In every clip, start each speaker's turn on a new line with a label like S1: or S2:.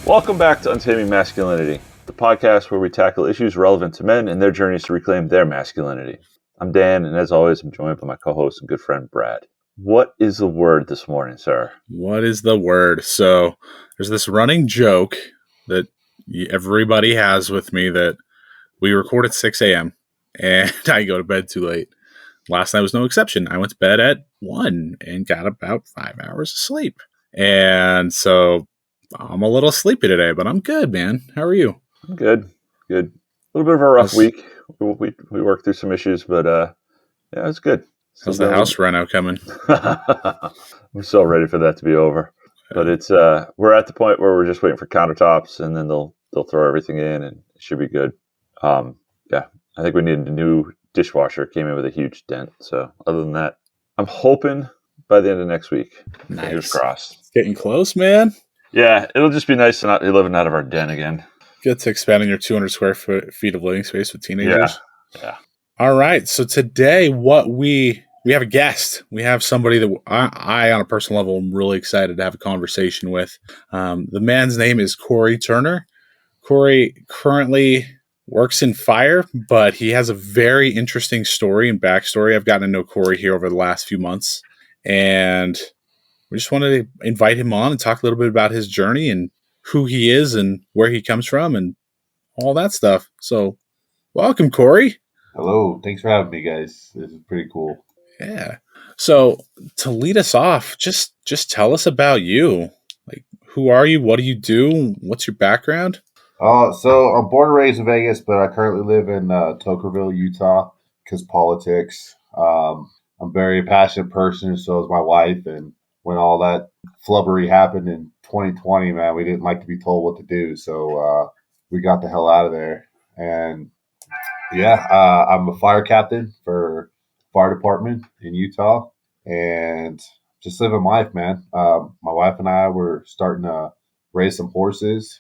S1: Welcome back to Untaming Masculinity, the podcast where we tackle issues relevant to men and their journeys to reclaim their masculinity. I'm Dan, and as always, I'm joined by my co-host and good friend, Brad. What is the word this morning, sir?
S2: What is the word? So there's this running joke that everybody has with me that we record at 6 a.m. and I go to bed too late. Last night was no exception. I went to bed at 1 and got about 5 hours of sleep. And so I'm a little sleepy today, but I'm good, man. How are you?
S1: I'm good. A little bit of a rough week. We worked through some issues, but yeah, it's good.
S2: How's the house reno coming?
S1: I'm so ready for that to be over. But it's we're at the point where we're just waiting for countertops, and then they'll throw everything in, and it should be good. Yeah, I think we need a new dishwasher. It came in with a huge dent. So other than that, I'm hoping by the end of next week.
S2: Nice.
S1: Fingers crossed.
S2: It's getting close, man.
S1: Yeah, it'll just be nice to not be living out of our den again.
S2: Good to expand on your 200 square feet of living space with teenagers.
S1: Yeah.
S2: All right. So today, we have a guest. We have somebody that I, on a personal level, am really excited to have a conversation with. The man's name is Corey Turner. Corey currently works in fire, but he has a very interesting story and backstory. I've gotten to know Corey here over the last few months, and we just wanted to invite him on and talk a little bit about his journey and who he is and where he comes from and all that stuff. So welcome, Corey.
S3: Hello. Thanks for having me, guys. This is pretty cool.
S2: Yeah. So to lead us off, just tell us about you. Like, who are you? What do you do? What's your background?
S3: So I'm born and raised in Vegas, but I currently live in Tokerville, Utah, because politics. I'm a very passionate person, so is my wife. And when all that flubbery happened in 2020, man, we didn't like to be told what to do. So we got the hell out of there. And yeah, I'm a fire captain for fire department in Utah, and just living life, man. My wife and I were starting to raise some horses.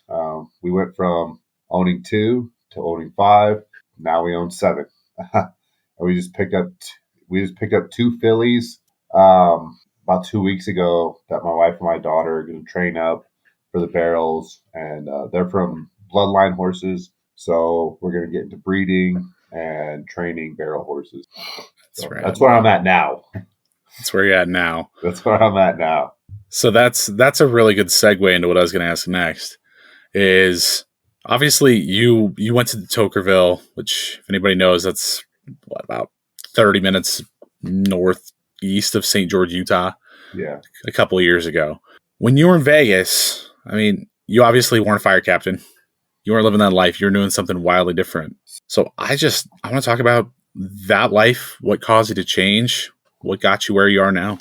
S3: We went from owning 2 to owning 5. Now we own 7. And we just picked up 2 fillies about 2 weeks ago that my wife and my daughter are going to train up for the barrels, and they're from bloodline horses. So we're going to get into breeding and training barrel horses.
S2: That's right.
S3: That's where I'm at now.
S2: That's where you're at now.
S3: That's where I'm at now.
S2: So that's a really good segue into what I was going to ask next. Is obviously you went to Tokerville, which if anybody knows, that's about 30 minutes northeast of St. George, Utah.
S3: Yeah.
S2: A couple of years ago, when you were in Vegas, I mean, you obviously weren't a fire captain. You weren't living that life. You're doing something wildly different. So I want to talk about that life. What caused you to change? What got you where you are now?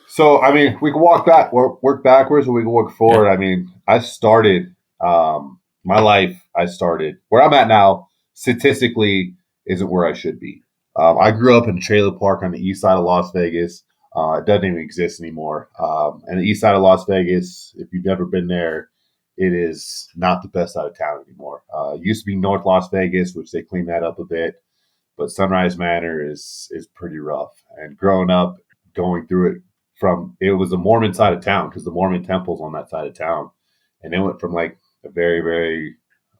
S3: So, I mean, we can work backwards, or we can work forward. Yeah. I mean, I started my life. I started where I'm at now. Statistically, isn't where I should be. I grew up in a trailer park on the east side of Las Vegas. It doesn't even exist anymore. And the east side of Las Vegas, if you've never been there, it is not the best side of town anymore. It used to be North Las Vegas, which they cleaned that up a bit. But Sunrise Manor is pretty rough. And growing up, going through it, it was the Mormon side of town, because the Mormon temple's on that side of town. And it went from like a very, very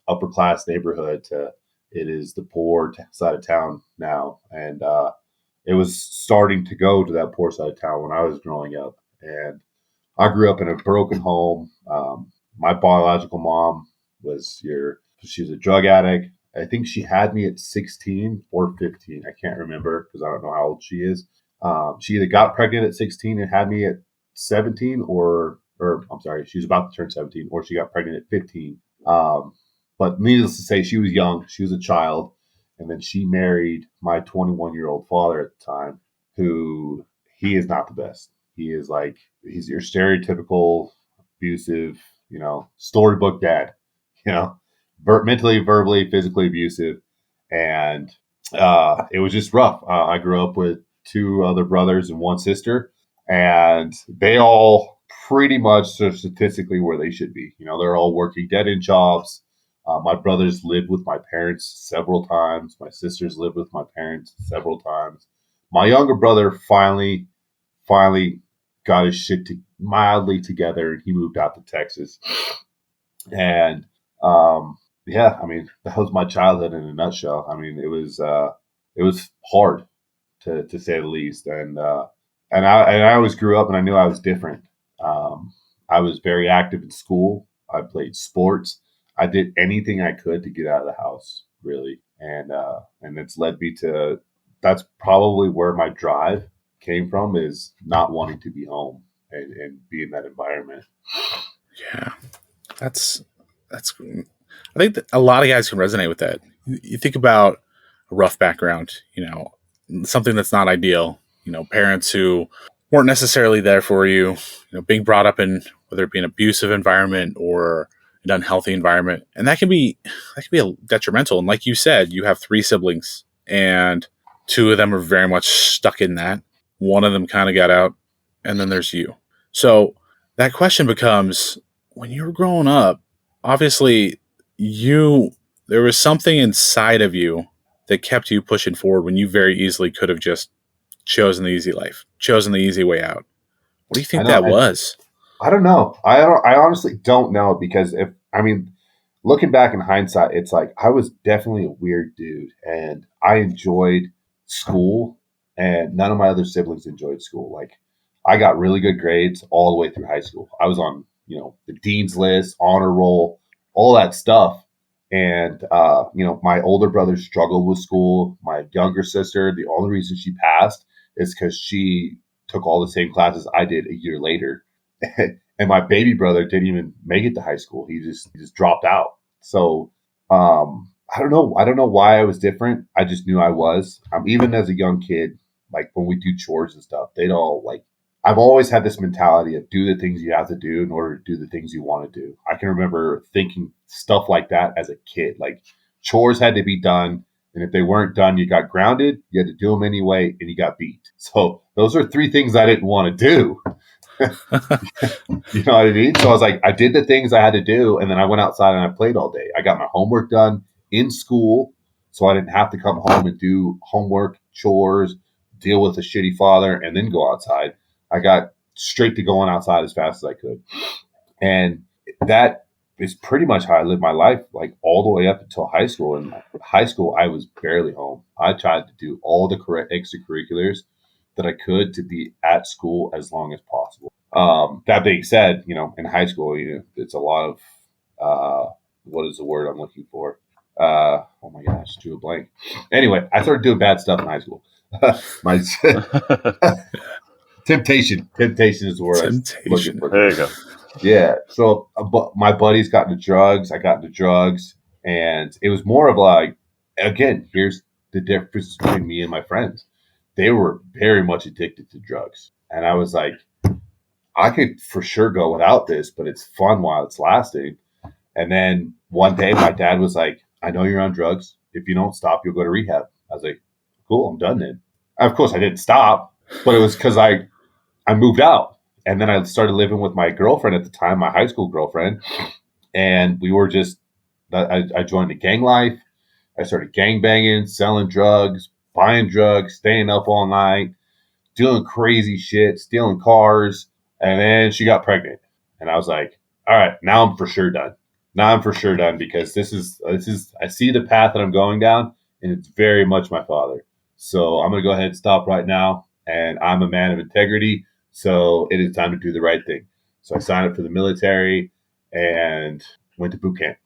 S3: upper class neighborhood to it is the poor side of town now. And it was starting to go to that poor side of town when I was growing up. And I grew up in a broken home. My biological mom she was a drug addict. I think she had me at 16 or 15. I can't remember because I don't know how old she is. She either got pregnant at 16 and had me at 17 or I'm sorry, she was about to turn 17, or she got pregnant at 15. But needless to say, she was young. She was a child. And then she married my 21-year-old father at the time, who he is not the best. He's your stereotypical abusive, storybook dad, mentally, verbally, physically abusive. And it was just rough. I grew up with 2 other brothers and 1 sister, and they all pretty much are statistically where they should be. They're all working dead-end jobs. My brothers lived with my parents several times. My sisters lived with my parents several times. My younger brother finally got his shit mildly together, and he moved out to Texas. And yeah, I mean, that was my childhood in a nutshell. I mean, it was hard to say the least. And I always grew up and I knew I was different. I was very active in school. I played sports. I did anything I could to get out of the house, really. And it's led me to, that's probably where my drive came from, is not wanting to be home and be in that environment.
S2: Yeah, that's. I think that a lot of guys can resonate with that. You think about a rough background, something that's not ideal. Parents who weren't necessarily there for you. Being brought up in whether it be an abusive environment or an unhealthy environment, and that can be detrimental. And like you said, you have three siblings, and two of them are very much stuck in that. One of them kind of got out, and then there's you. So that question becomes, when you were growing up, obviously you there was something inside of you that kept you pushing forward when you very easily could have just chosen the easy life, chosen the easy way out. What do you
S3: I
S2: think
S3: know.
S2: that was?
S3: I don't know. I honestly don't know, because if I mean, looking back in hindsight, it's like I was definitely a weird dude, and I enjoyed school, and none of my other siblings enjoyed school. Like, I got really good grades all the way through high school. I was on, the dean's list, honor roll, all that stuff. And my older brother struggled with school. My younger sister, the only reason she passed is because she took all the same classes I did a year later. And my baby brother didn't even make it to high school. He just dropped out. So I don't know. I don't know why I was different. I just knew I was. Even as a young kid, like when we do chores and stuff, they'd all like. I've always had this mentality of do the things you have to do in order to do the things you want to do. I can remember thinking stuff like that as a kid. Like, chores had to be done, and if they weren't done, you got grounded. You had to do them anyway, and you got beat. So those are three things I didn't want to do. You know what I mean? So I was like, I did the things I had to do, and then I went outside and I played all day. I got my homework done in school, so I didn't have to come home and do homework, chores, deal with a shitty father, and then go outside. I got straight to going outside as fast as I could. And that is pretty much how I lived my life, like all the way up until high school. In high school, I was barely home. I tried to do all the correct extracurriculars that I could to be at school as long as possible. That being said, in high school, it's a lot of what is the word I'm looking for? Oh my gosh, drew a blank. Anyway, I started doing bad stuff in high school. My temptation is the word I was looking
S2: Temptation.
S3: for.
S1: There you go.
S3: Yeah. So my buddies got into drugs. I got into drugs, and it was more of like, again, here's the difference between me and my friends. They were very much addicted to drugs, and I was like, I could for sure go without this, but it's fun while it's lasting. And then one day, my dad was like, I know you're on drugs. If you don't stop, you'll go to rehab. I was like, cool, I'm done then. Of course, I didn't stop, but it was because I moved out. And then I started living with my girlfriend at the time, my high school girlfriend. And we were just, I joined the gang life. I started gang banging, selling drugs, buying drugs, staying up all night, doing crazy shit, stealing cars. And then she got pregnant. And I was like, all right, now I'm for sure done. Now I'm for sure done, because this is I see the path that I'm going down, and it's very much my father. So I'm gonna go ahead and stop right now. And I'm a man of integrity, so it is time to do the right thing. So I signed up for the military and went to boot camp.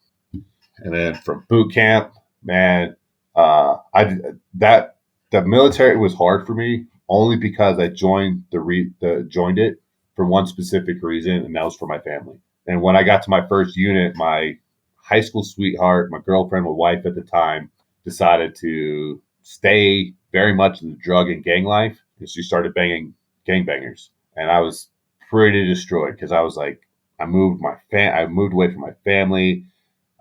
S3: And then from boot camp, man, I that the military was hard for me only because I joined joined it for one specific reason, and that was for my family. And when I got to my first unit, my high school sweetheart, my girlfriend, my wife at the time, decided to stay very much in the drug and gang life, and she started banging gangbangers. And I was pretty destroyed, because I was like, I moved away from my family.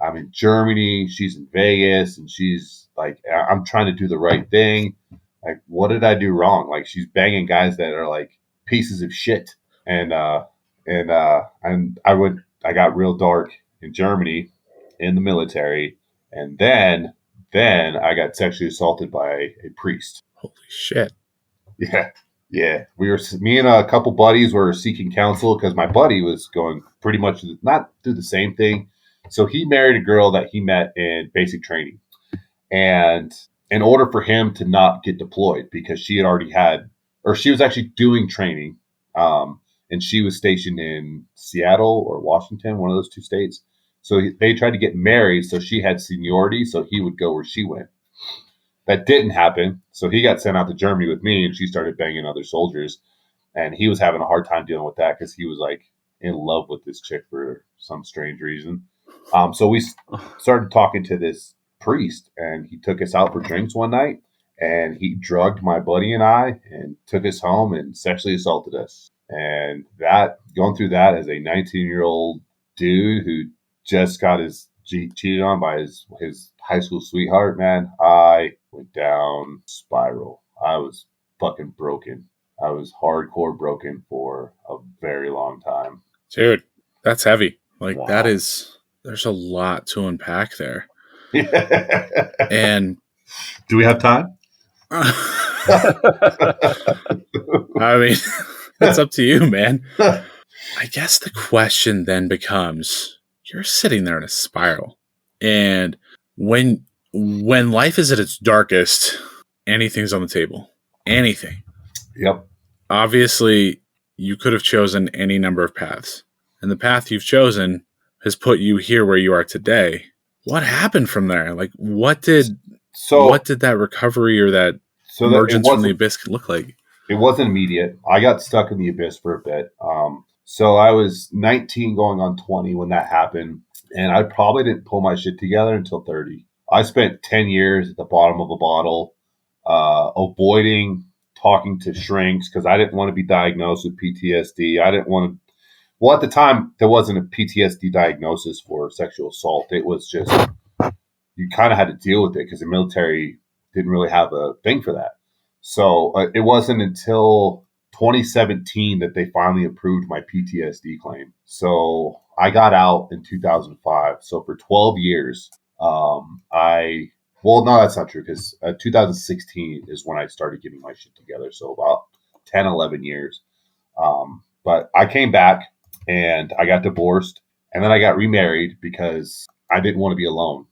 S3: I'm in Germany. She's in Vegas, and she's like, I'm trying to do the right thing. Like, what did I do wrong? Like, she's banging guys that are like pieces of shit. And I got real dark in Germany in the military, and then I got sexually assaulted by a priest.
S2: Holy shit.
S3: Yeah. Yeah. Me and a couple buddies were seeking counsel, because my buddy was going pretty much not through the same thing, So he married a girl that he met in basic training. And in order for him to not get deployed, because she had already had, or she was actually doing training, and she was stationed in Seattle or Washington, one of those two states. So they tried to get married, so she had seniority, so he would go where she went. That didn't happen, so he got sent out to Germany with me, and she started banging other soldiers, and he was having a hard time dealing with that because he was like in love with this chick for some strange reason. So we started talking to this priest, and he took us out for drinks one night, and he drugged my buddy and I, and took us home and sexually assaulted us. And that, going through that as a 19-year-old dude who just got his cheated on by his high school sweetheart, man, I went down spiral. I was fucking broken. I was hardcore broken for a very long time.
S2: Dude, that's heavy. Like
S1: Wow.
S2: there's a lot to unpack there. And
S3: do we have time?
S2: I mean, that's up to you, man. I guess the question then becomes, you're sitting there in a spiral. And when life is at its darkest, anything's on the table. Anything.
S3: Yep.
S2: Obviously, you could have chosen any number of paths. And the path you've chosen has put you here where you are today. What happened from there? Like, what did that recovery or that emergence from the abyss look like?
S3: It wasn't immediate. I got stuck in the abyss for a bit. So I was 19 going on 20 when that happened. And I probably didn't pull my shit together until 30. I spent 10 years at the bottom of a bottle, avoiding talking to shrinks because I didn't want to be diagnosed with PTSD. I didn't want to. Well, at the time, there wasn't a PTSD diagnosis for sexual assault. It was just, you kind of had to deal with it because the military didn't really have a thing for that. So it wasn't until 2017 that they finally approved my PTSD claim. So I got out in 2005. So for 12 years, well, no, that's not true because 2016 is when I started getting my shit together. So about 10, 11 years. But I came back and I got divorced and then I got remarried because I didn't want to be alone.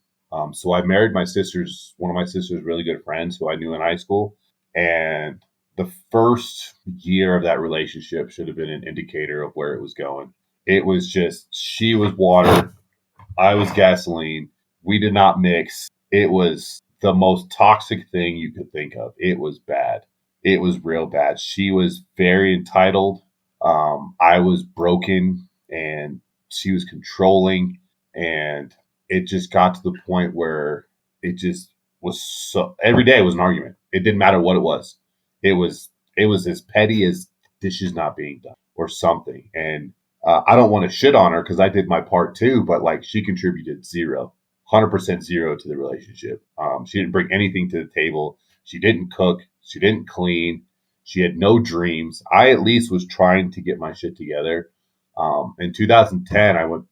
S3: So I married one of my sister's really good friends who I knew in high school. And the first year of that relationship should have been an indicator of where it was going. It was just, she was water, I was gasoline. We did not mix. It was the most toxic thing you could think of. It was bad. It was real bad. She was very entitled. I was broken and she was controlling. And it just got to the point where it just was so, every day was an argument. It didn't matter what it was. It was as petty as dishes not being done or something. And I don't want to shit on her because I did my part too, but like she contributed 100% zero to the relationship. She didn't bring anything to the table. She didn't cook. She didn't clean. She had no dreams. I at least was trying to get my shit together. In 2010, I went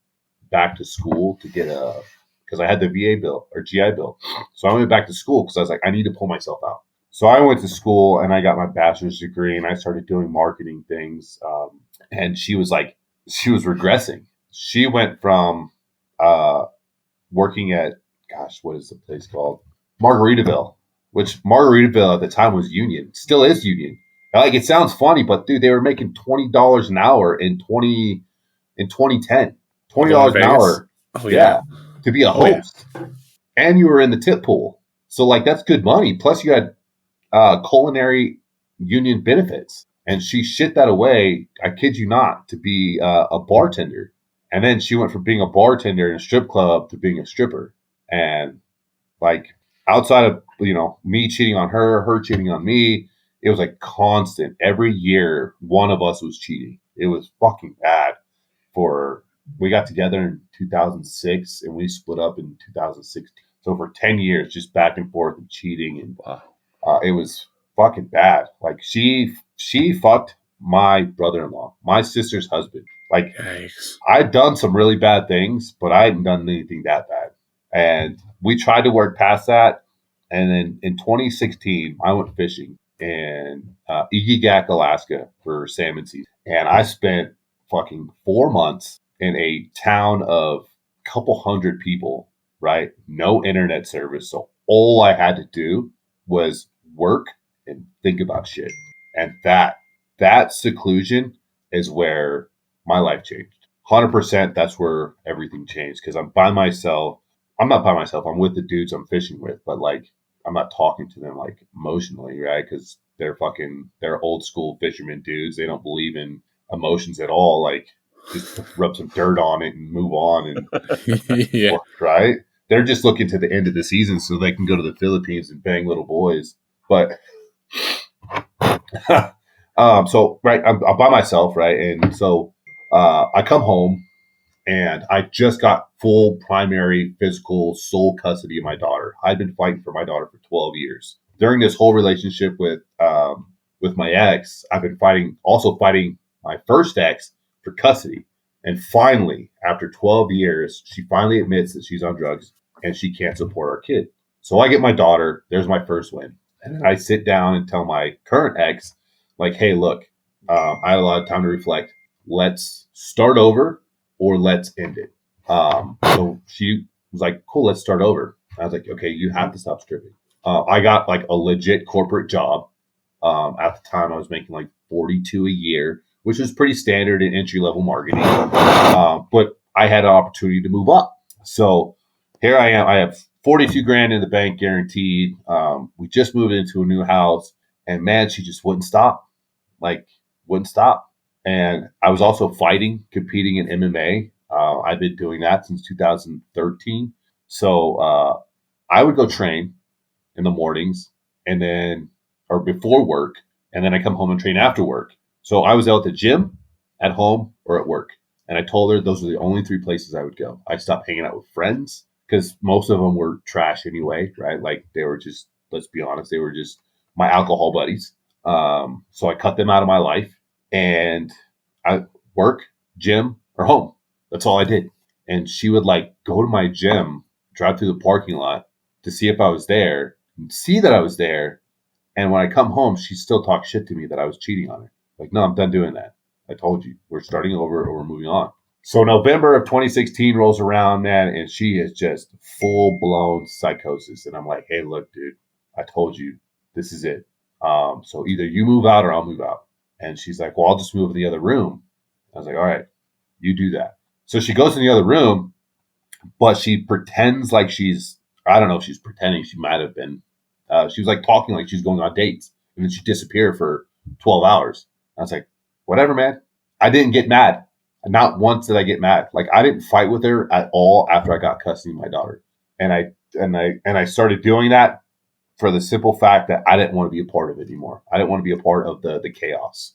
S3: back to school to get because I had the VA bill or GI Bill. So I went back to school because I was like, I need to pull myself out. So I went to school and I got my bachelor's degree and I started doing marketing things. And she was regressing. She went from working at, what is the place called? Margaritaville, which Margaritaville at the time was union, still is union. Like, it sounds funny, but dude, they were making $20 an hour in 2010. $20 an hour.
S2: Oh, yeah.
S3: To be a host. Yeah. And you were in the tip pool. So like, that's good money. Plus you had culinary union benefits. And she shit that away, I kid you not, to be a bartender. And then she went from being a bartender in a strip club to being a stripper. And like, outside of, me cheating on her, her cheating on me, it was like constant. Every year, one of us was cheating. It was fucking bad. We got together in 2006 and we split up in 2016. So for 10 years, just back and forth and cheating. And it was fucking bad. Like she fucked my brother-in-law, my sister's husband. Like, yikes. I'd done some really bad things, but I hadn't done anything that bad. And we tried to work past that. And then in 2016, I went fishing in Igigak, Alaska for salmon season. And I spent fucking 4 months in a town of couple hundred people, right? No internet service. So all I had to do was work and think about shit. And that seclusion is where my life changed. 100%, that's where everything changed because I'm by myself. I'm not by myself. I'm with the dudes I'm fishing with, but like I'm not talking to them like emotionally, right? Because they're old school fishermen dudes. They don't believe in emotions at all. Like just rub some dirt on it and move on and
S2: Yeah.
S3: right. They're just looking to the end of the season so they can go to the Philippines and bang little boys. But so right, I'm by myself, right, and so I come home and I just got full primary physical sole custody of my daughter. I'd been fighting for my daughter for 12 years. During this whole relationship with my ex, I've been also fighting my first ex for custody. And finally, after 12 years, she finally admits that she's on drugs and she can't support our kid. So I get my daughter. There's my first win. And then I sit down and tell my current ex, like, hey, look, I had a lot of time to reflect. Let's start over or let's end it. So she was like, cool, let's start over. I was like, okay, you have to stop stripping. I got like a legit corporate job. At the time, I was making like 42 a year, which was pretty standard in entry level marketing. But I had an opportunity to move up. So here I am. I have 42 grand in the bank guaranteed. We just moved into a new house, and man, she just wouldn't stop. Like, wouldn't stop. And I was also competing in MMA. I've been doing that since 2013. So I would go train in the mornings and then, or before work, and then I come home and train after work. So I was out at the gym, at home, or at work. And I told her those were the only three places I would go. I stopped hanging out with friends because most of them were trash anyway, right? Like they were just, let's be honest, they were just my alcohol buddies. So I cut them out of my life and I work, gym, or home. That's all I did. And she would like go to my gym, drive through the parking lot to see if I was there, and see that I was there. And when I come home, she still talks shit to me that I was cheating on her. Like, no, I'm done doing that. I told you, we're starting over or we're moving on. So November of 2016 rolls around, man, and she is just full blown psychosis. And I'm like, hey, look, dude, I told you, this is it. So either you move out or I'll move out. And she's like, well, I'll just move in the other room. I was like, all right, you do that. So she goes in the other room, but she pretends like I don't know if she's pretending, she might have been. She was like talking like she's going on dates. And then she disappeared for 12 hours. I was like, whatever, man. I didn't get mad. Not once did I get mad. Like I didn't fight with her at all after I got custody of my daughter. And I started doing that for the simple fact that I didn't want to be a part of it anymore. I didn't want to be a part of the chaos.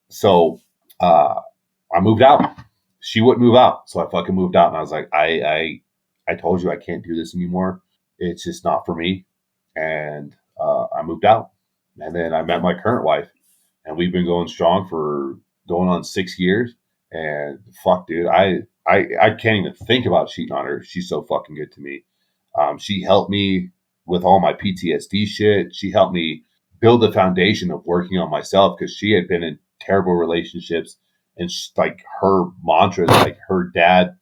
S3: So I moved out. She wouldn't move out. So I fucking moved out. And I was like, I told you I can't do this anymore. It's just not for me. And I moved out. And then I met my current wife. And we've been going strong for going on 6 years. And fuck, dude, I can't even think about cheating on her. She's so fucking good to me. She helped me with all my PTSD shit. She helped me build the foundation of working on myself because she had been in terrible relationships. And like her mantras, like her dad,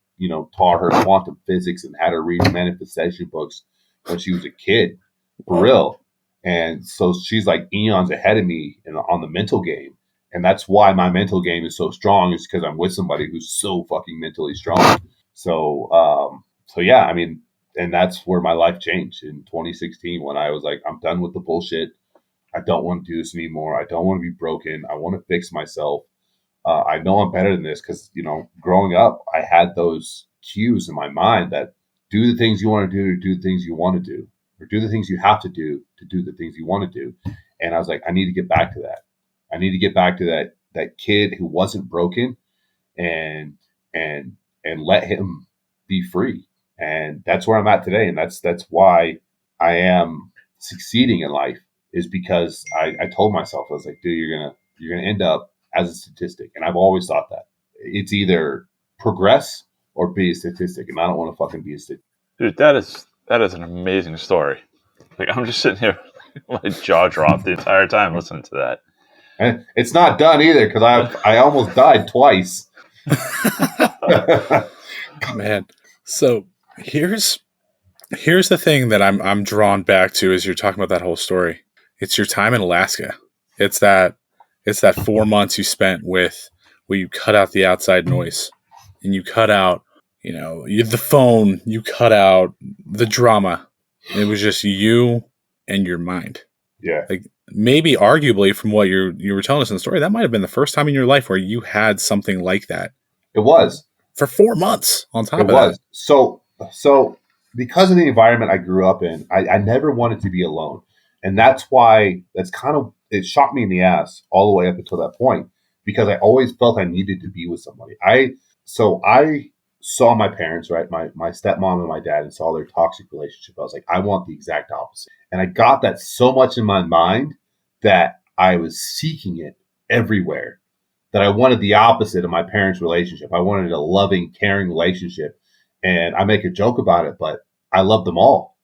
S3: taught her quantum physics and had her read manifestation books when she was a kid, for real. And so she's like eons ahead of me on the mental game. And that's why my mental game is so strong, is because I'm with somebody who's so fucking mentally strong. So yeah, I mean, and that's where my life changed in 2016 when I was like, I'm done with the bullshit. I don't want to do this anymore. I don't want to be broken. I want to fix myself. I know I'm better than this because, growing up, I had those cues in my mind that do the things you want to do the things you want to do, or do the things you have to do the things you want to do. And I was like, I need to get back to that. I need to get back to that kid who wasn't broken and let him be free. And that's where I'm at today. And that's why I am succeeding in life, is because I told myself, I was like, dude, you're gonna end up as a statistic. And I've always thought that it's either progress or be a statistic. And I don't want to fucking be a statistic.
S1: Dude, that is an amazing story. Like I'm just sitting here, my jaw dropped the entire time listening to that.
S3: And it's not done either because I almost died twice.
S2: Man. So here's the thing that I'm drawn back to as you're talking about that whole story. It's your time in Alaska. It's that 4 months you spent with where you cut out the outside noise and you cut out, the phone, you cut out the drama. It was just you and your mind.
S3: Yeah.
S2: Like maybe arguably from what you were telling us in the story, that might have been the first time in your life where you had something like that.
S3: It was.
S2: For 4 months on top
S3: It
S2: of
S3: was.
S2: that.
S3: So because of the environment I grew up in, I never wanted to be alone. And that's why it shot me in the ass all the way up until that point, because I always felt I needed to be with somebody. I saw my parents, right? My stepmom and my dad, and saw their toxic relationship. I was like, I want the exact opposite. And I got that so much in my mind that I was seeking it everywhere, that I wanted the opposite of my parents' relationship. I wanted a loving, caring relationship. And I make a joke about it, but I love them all.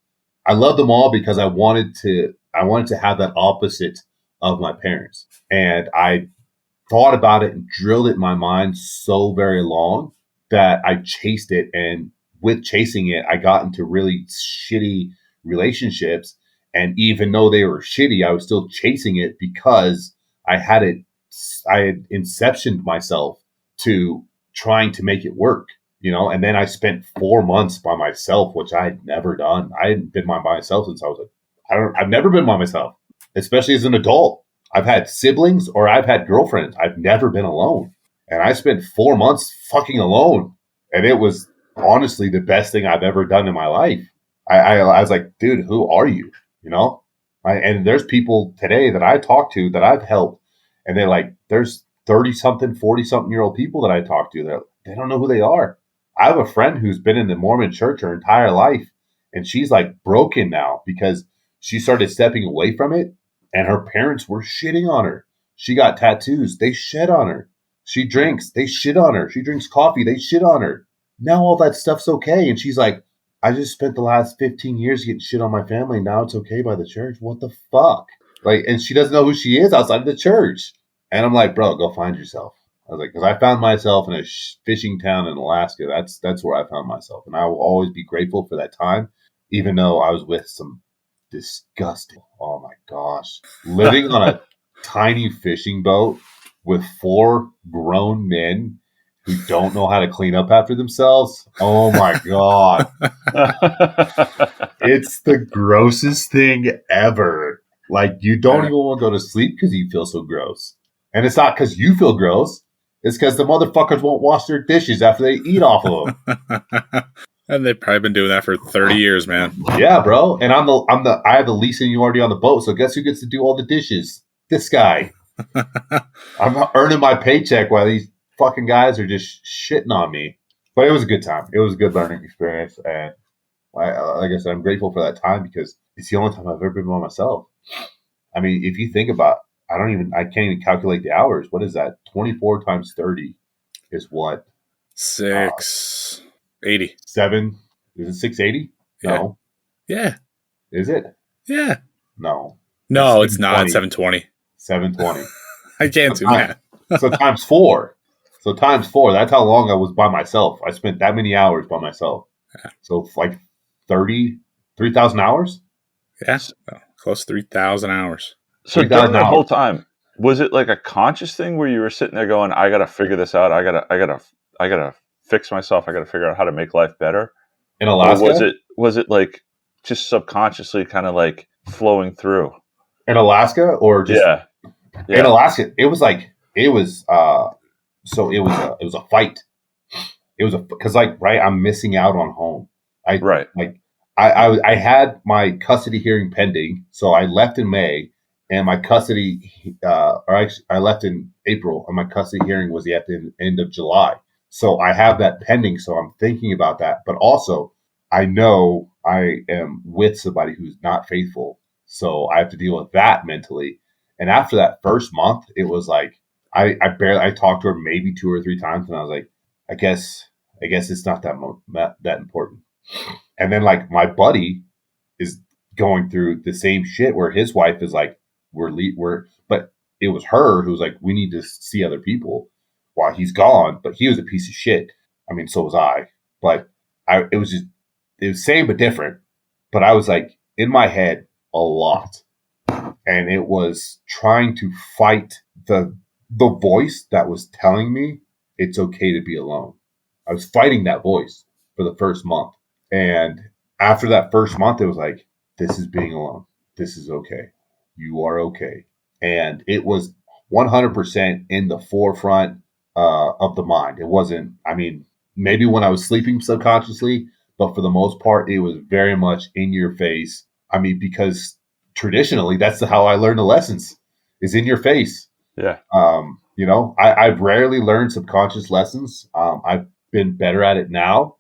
S3: I love them all because I wanted to have that opposite of my parents. And I thought about it and drilled it in my mind so very long that I chased it. And with chasing it, I got into really shitty relationships. And even though they were shitty, I was still chasing it because I had inceptioned myself to trying to make it work, and then I spent 4 months by myself, which I had never done. I hadn't been by myself since I've never been by myself, especially as an adult. I've had siblings or I've had girlfriends. I've never been alone. And I spent 4 months fucking alone. And it was honestly the best thing I've ever done in my life. I was like, dude, who are you? And there's people today that I talk to that I've helped. And they're like, there's 30 something, 40 something year old people that I talk to. They don't know who they are. I have a friend who's been in the Mormon church her entire life. And she's like broken now because she started stepping away from it. And her parents were shitting on her. She got tattoos. They shit on her. She drinks. They shit on her. She drinks coffee. They shit on her. Now all that stuff's okay. And she's like, I just spent the last 15 years getting shit on my family. Now it's okay by the church. What the fuck? And she doesn't know who she is outside of the church. And I'm like, bro, go find yourself. I was like, because I found myself in a fishing town in Alaska. That's where I found myself. And I will always be grateful for that time, even though I was with some disgusting, oh my gosh, living on a tiny fishing boat with 4 grown men who don't know how to clean up after themselves. Oh my God. It's the grossest thing ever. Like, you don't even want to go to sleep because you feel so gross. And it's not because you feel gross. It's because the motherfuckers won't wash their dishes after they eat off of them.
S2: And they've probably been doing that for 30 years, man.
S3: Yeah, bro. And I have the least seniority on the boat. So guess who gets to do all the dishes? This guy. I'm earning my paycheck while these fucking guys are just shitting on me. But it was a good time. It was a good learning experience. And like I said, I'm grateful for that time because it's the only time I've ever been by myself. I mean, if you think about, I can't even calculate the hours. What is that? 24 times 30 is what?
S2: 680.
S3: 7. Is it 680?
S2: Yeah.
S3: No.
S2: Yeah.
S3: Is it?
S2: Yeah.
S3: No.
S2: No, it's not 720.
S3: 720.
S2: I can't do that.
S3: So times 4. So times 4. That's how long I was by myself. I spent that many hours by myself.
S2: Yeah.
S3: So like 3,000 hours?
S2: Yeah. Close to 3,000 hours.
S1: So during that whole time, was it like a conscious thing where you were sitting there going, I got to figure this out. I got to fix myself. I got to figure out how to make life better.
S3: In Alaska?
S1: Or was it like just subconsciously kind of like flowing through?
S3: In Alaska or just
S1: yeah.
S3: In Alaska, it was a fight. It was because I'm missing out on home. I had my custody hearing pending, so I left in May, and my custody, I left in April, and my custody hearing was at the end of July. So I have that pending, so I'm thinking about that. But also, I know I am with somebody who's not faithful, so I have to deal with that mentally. And after that first month, it was like I talked to her maybe 2 or 3 times, and I was like, I guess it's not that important. And then like my buddy is going through the same shit where his wife is like, but it was her who was like, we need to see other people while he's gone. But he was a piece of shit. I mean, so was I. but it was same but different. But I was like in my head a lot, and it was trying to fight the voice that was telling me it's okay to be alone. I was fighting that voice for the first month, and after that first month, it was like, this is being alone. This is okay. You are okay, and it was 100% in the forefront of the mind. It wasn't. I mean, maybe when I was sleeping subconsciously, but for the most part, it was very much in your face. I mean, because traditionally, that's how I learned the lessons, is in your face.
S1: Yeah.
S3: I've rarely learned subconscious lessons. I've been better at it now,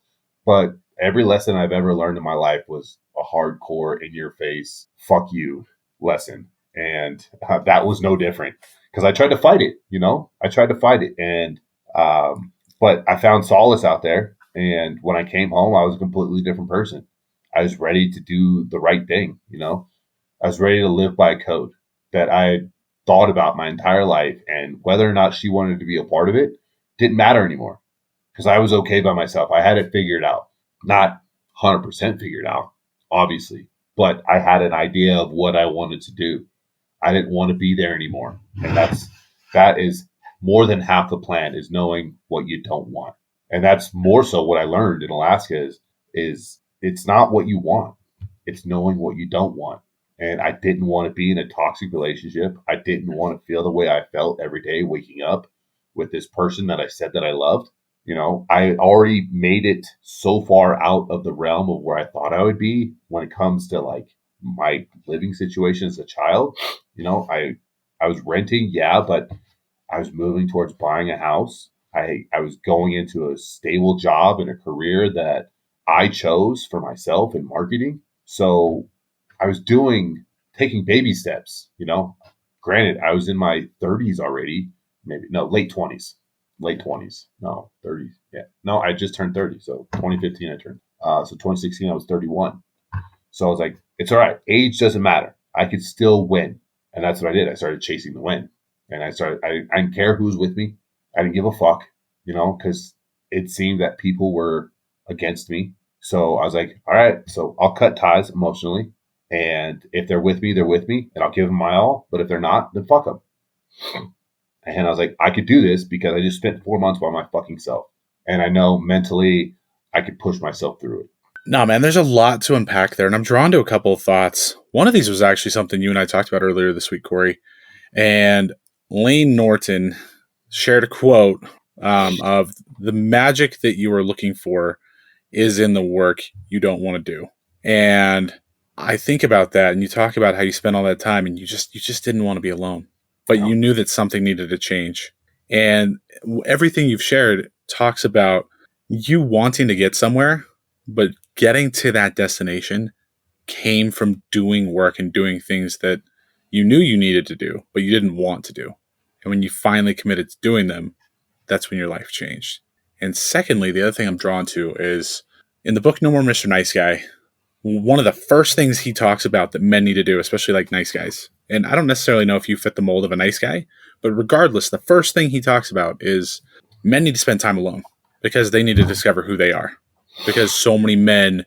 S3: but every lesson I've ever learned in my life was a hardcore, in your face, fuck you lesson. And that was no different, because I tried to fight it, I tried to fight it. But I found solace out there. And when I came home, I was a completely different person. I was ready to do the right thing. I was ready to live by a code that I thought about my entire life, and whether or not she wanted to be a part of it didn't matter anymore, because I was okay by myself. I had it figured out, not 100% figured out, obviously, but I had an idea of what I wanted to do. I didn't want to be there anymore. And that is more than half the plan, is knowing what you don't want. And that's more so what I learned in Alaska is it's not what you want. It's knowing what you don't want. And I didn't want to be in a toxic relationship. I didn't want to feel the way I felt every day waking up with this person that I said that I loved. I already made it so far out of the realm of where I thought I would be when it comes to like my living situation as a child. I was renting, yeah, but I was moving towards buying a house. I was going into a stable job and a career that I chose for myself in marketing. So I was taking baby steps. Granted, I was in my 30s already, maybe, no, late 20s, no, 30s. Yeah, no, I just turned 30. So 2015, I turned, so 2016, I was 31. So I was like, it's all right. Age doesn't matter. I could still win. And that's what I did. I started chasing the win. And I didn't care who was with me. I didn't give a fuck, because it seemed that people were against me. So I was like, all right, so I'll cut ties emotionally. And if they're with me, they're with me, and I'll give them my all. But if they're not, then fuck them. And I was like, I could do this because I just spent 4 months by my fucking self. And I know mentally I could push myself through it.
S2: No, man, there's a lot to unpack there, and I'm drawn to a couple of thoughts. One of these was actually something you and I talked about earlier this week, Corey. And Lane Norton shared a quote of the magic that you are looking for is in the work you don't want to do. And I think about that, and you talk about how you spent all that time and you just didn't want to be alone, but you knew that something needed to change. And everything you've shared talks about you wanting to get somewhere, but getting to that destination came from doing work and doing things that you knew you needed to do, but you didn't want to do. And when you finally committed to doing them, that's when your life changed. And secondly, the other thing I'm drawn to is in the book No More Mr. Nice Guy, one of the first things he talks about that men need to do, especially like nice guys, and I don't necessarily know if you fit the mold of a nice guy, but regardless, the first thing he talks about is men need to spend time alone because they need to discover who they are. Because so many men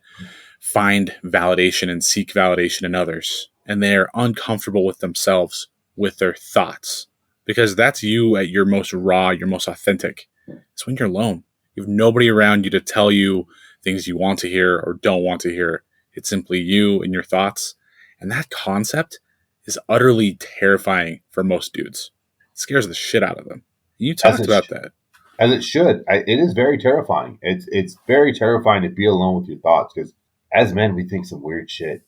S2: find validation and seek validation in others, and they are uncomfortable with themselves, with their thoughts, because that's you at your most raw, your most authentic. It's when you're alone. You have nobody around you to tell you things you want to hear or don't want to hear. It's simply you and your thoughts. And that concept is utterly terrifying for most dudes. It scares the shit out of them. You talked about that.
S3: As it should. It is very terrifying. It's very terrifying to be alone with your thoughts, because as men, we think some weird shit,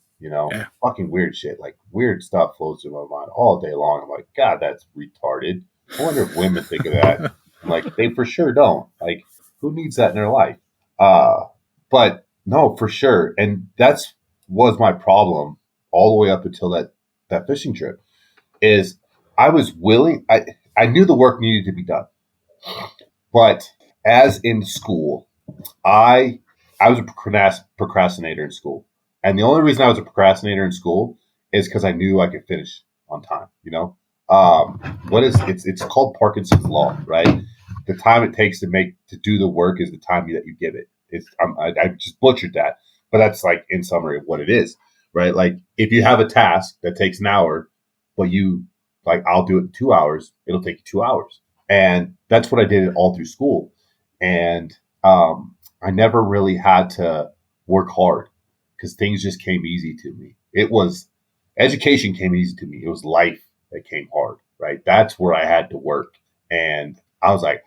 S3: fucking weird shit. Like weird stuff flows through my mind all day long. I'm like, God, that's retarded. I wonder if women think of that. I'm like, they for sure don't. Like, who needs that in their life? But no, for sure. And that's was my problem all the way up until that fishing trip, is I was willing. I knew the work needed to be done. But as in school, I was a procrastinator in school. And the only reason I was a procrastinator in school is because I knew I could finish on time, it's called Parkinson's law, right? The time it takes to do the work is the time that you give it. I just butchered that, but that's like in summary of what it is, right? Like if you have a task that takes an hour, but you like, I'll do it in 2 hours, it'll take you 2 hours. And that's what I did all through school. And I never really had to work hard because things just came easy to me. It was education came easy to me. It was life that came hard, right? That's where I had to work. And I was like,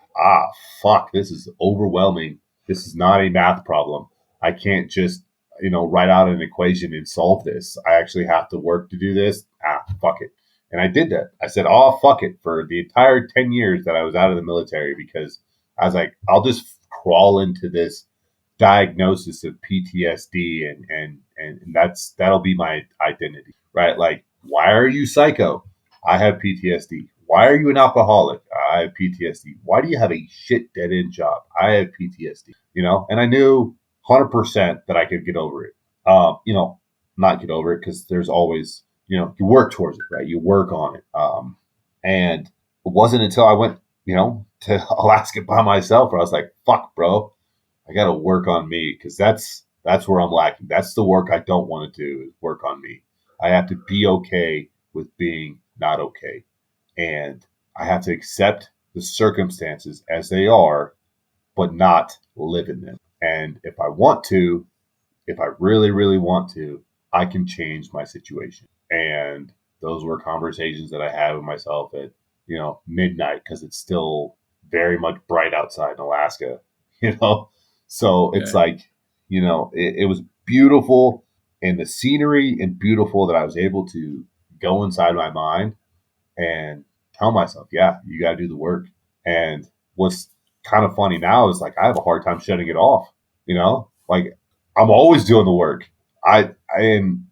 S3: fuck, this is overwhelming. This is not a math problem. I can't just, write out an equation and solve this. I actually have to work to do this. Fuck it. And I did that. I said, fuck it for the entire 10 years that I was out of the military because I was like, I'll just crawl into this diagnosis of PTSD and that'll be my identity, right? Like, why are you psycho? I have PTSD. Why are you an alcoholic? I have PTSD. Why do you have a shit dead end job? I have PTSD, and I knew 100% that I could get over it. Not get over it because there's always, you work towards it, right? You work on it. And it wasn't until I went, to Alaska by myself where I was like, fuck, bro, I got to work on me because that's where I'm lacking. That's the work I don't want to do is work on me. I have to be okay with being not okay. And I have to accept the circumstances as they are, but not live in them. And if I want to, if I really, really want to, I can change my situation. And those were conversations that I had with myself at, midnight because it's still very much bright outside in Alaska, So it's like, it was beautiful and the scenery and beautiful that I was able to go inside my mind and tell myself, yeah, you got to do the work. And what's kind of funny now is like, I have a hard time shutting it off, like I'm always doing the work. And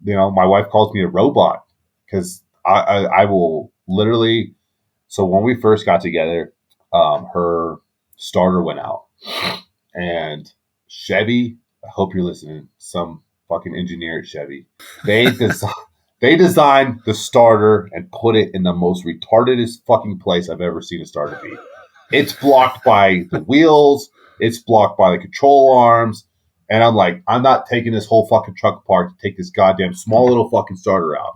S3: my wife calls me a robot because I will literally. So when we first got together, her starter went out, and Chevy. I hope you're listening. Some fucking engineer at Chevy. They designed the starter and put it in the most retardedest fucking place I've ever seen a starter be. It's blocked by the wheels. It's blocked by the control arms. And I'm like, I'm not taking this whole fucking truck apart to take this goddamn small little fucking starter out.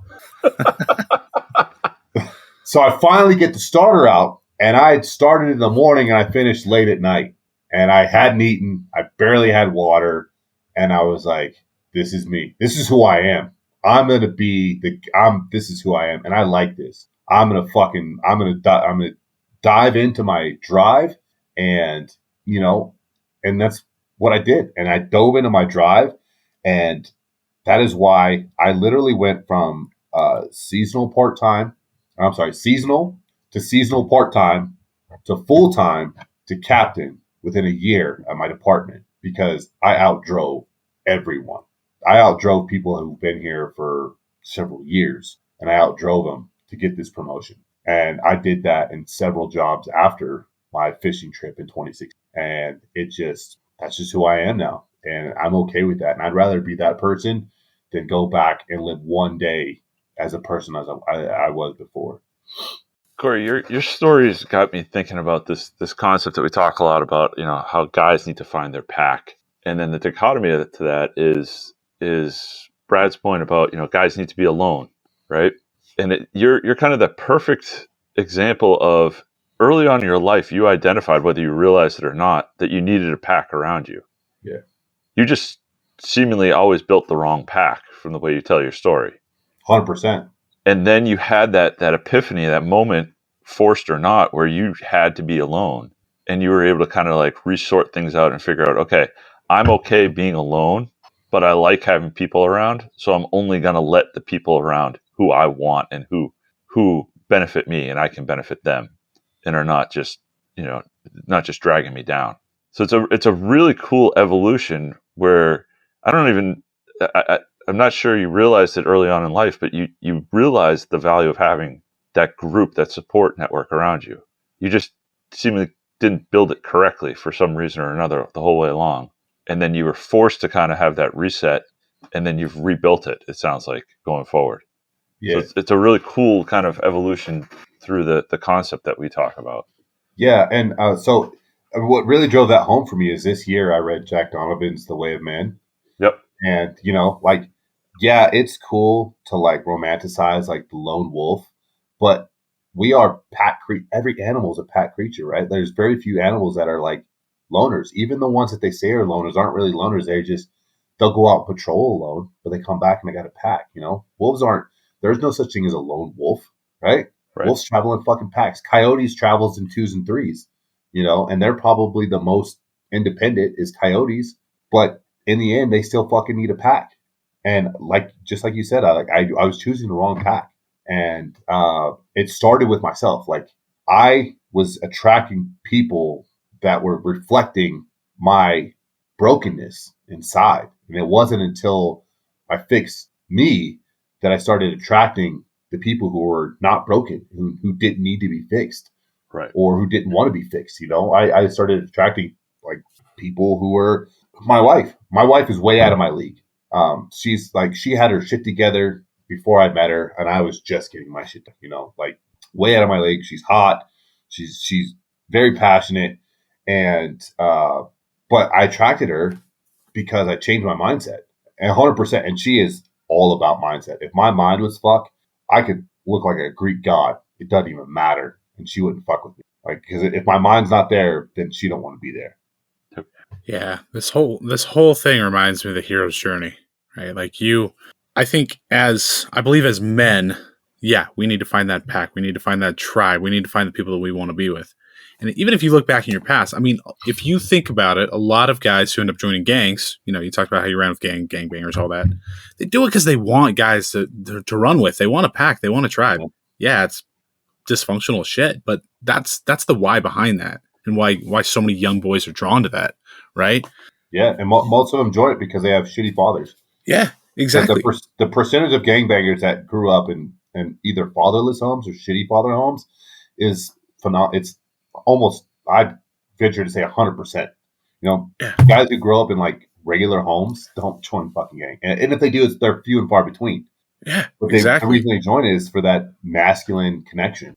S3: So I finally get the starter out, and I had started in the morning and I finished late at night. And I hadn't eaten. I barely had water. And I was like, this is me. This is who I am. This is who I am. And I like this. I'm going to dive into my drive and, and that's what I did. And I dove into my drive. And that is why I literally went from seasonal to seasonal part-time to full-time to captain within a year at my department because I outdrove everyone. I outdrove people who've been here for several years, and I outdrove them to get this promotion. And I did that in several jobs after my fishing trip in 2016. And that's just who I am now. And I'm okay with that. And I'd rather be that person than go back and live one day as a person as I was before.
S1: Corey, your stories got me thinking about this concept that we talk a lot about, how guys need to find their pack. And then the dichotomy to that is Brad's point about, guys need to be alone, right? And you're kind of the perfect example of early on in your life, you identified, whether you realized it or not, that you needed a pack around you.
S3: Yeah.
S1: You just seemingly always built the wrong pack from the way you tell your story.
S3: 100%.
S1: And then you had that epiphany, that moment, forced or not, where you had to be alone. And you were able to kind of like resort things out and figure out, okay, I'm okay being alone, but I like having people around. So I'm only going to let the people around who I want and who benefit me and I can benefit them and are not just dragging me down. So it's a really cool evolution where I'm not sure you realized it early on in life, but you realized the value of having that group, that support network around you. You just seemingly didn't build it correctly for some reason or another the whole way along. And then you were forced to kind of have that reset, and then you've rebuilt it, it sounds like, going forward.
S3: Yeah.
S1: So it's a really cool kind of evolution through the concept that we talk about.
S3: Yeah. And so what really drove that home for me is this year I read Jack Donovan's The Way of Man.
S1: Yep.
S3: And, like, yeah, it's cool to like romanticize like the lone wolf, but we are every animal is a pack creature, right? There's very few animals that are like loners. Even the ones that they say are loners aren't really loners. They'll go out and patrol alone, but they come back and they got a pack, Wolves aren't, there's no such thing as a lone wolf, right?
S1: Right.
S3: Wolves travel in fucking packs. Coyotes travels in twos and threes, and they're probably the most independent is coyotes, but in the end, they still fucking need a pack. And just like you said, I was choosing the wrong pack, and it started with myself. Like I was attracting people that were reflecting my brokenness inside, and it wasn't until I fixed me that I started attracting the people who were not broken, who didn't need to be fixed,
S1: Right.
S3: or who didn't want to be fixed. I started attracting like people who were my wife. My wife is way out of my league. She's like, she had her shit together before I met her, and I was just getting my shit, like way out of my league. She's hot. She's very passionate, and but I attracted her because I changed my mindset, and 100%. And she is all about mindset. If my mind was fucked, I could look like a Greek god. It doesn't even matter, and she wouldn't fuck with me. Like, because if my mind's not there, then she don't want to be there.
S2: Yeah, this whole thing reminds me of the hero's journey, right? Like I believe as men, yeah, we need to find that pack, we need to find that tribe, we need to find the people that we want to be with. And even if you look back in your past, I mean, if you think about it, a lot of guys who end up joining gangs, you talked about how you ran with gangbangers, all that, they do it because they want guys to run with. They want a pack, they want a tribe. Yeah, it's dysfunctional shit, but that's the why behind that, and why so many young boys are drawn to that, right?
S3: Yeah, and most of them join it because they have shitty fathers.
S2: Yeah, exactly.
S3: The percentage of gangbangers that grew up in either fatherless homes or shitty father homes is phenomenal. It's almost, I'd venture to say 100%. Guys who grow up in like regular homes don't join fucking gang, and if they do, they're few and far between.
S2: Yeah,
S3: but
S2: exactly.
S3: The reason they join is for that masculine connection.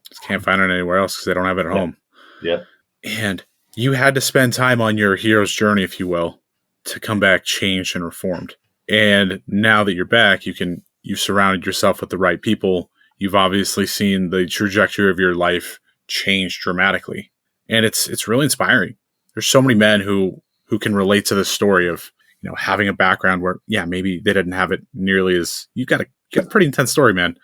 S2: Just can't find it anywhere else because they don't have it at home.
S3: Yeah,
S2: and you had to spend time on your hero's journey, if you will, to come back changed and reformed. And now that you're back, you've surrounded yourself with the right people. You've obviously seen the trajectory of your life change dramatically. And it's really inspiring. There's so many men who can relate to the story of, having a background where, yeah, maybe they didn't have it nearly as, you got a pretty intense story, man.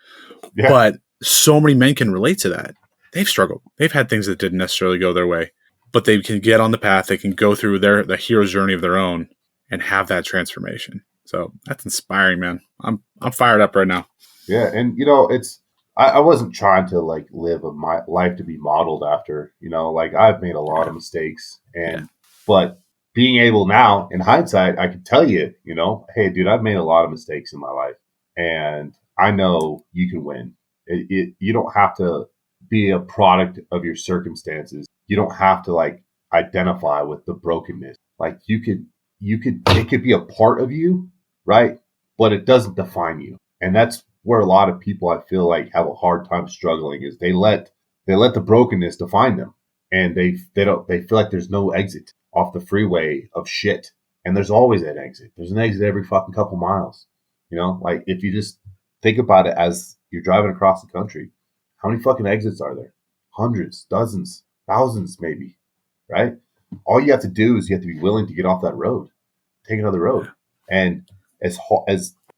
S2: Yeah. But so many men can relate to that. They've struggled. They've had things that didn't necessarily go their way, but they can get on the path. They can go through the hero's journey of their own and have that transformation. So that's inspiring, man. I'm fired up right now.
S3: Yeah. And, I wasn't trying to like live my life to be modeled after, like I've made a lot of mistakes but being able now in hindsight, I can tell you, hey dude, I've made a lot of mistakes in my life and I know you can win. You don't have to be a product of your circumstances. You don't have to like identify with the brokenness. Like it could be a part of you, right? But it doesn't define you. And that's where a lot of people I feel like have a hard time struggling is they let the brokenness define them. And they feel like there's no exit off the freeway of shit. And there's always an exit. There's an exit every fucking couple miles. Like if you just think about it as you're driving across the country, how many fucking exits are there? Hundreds, dozens, thousands maybe, right? All you have to do is you have to be willing to get off that road, take another road. And as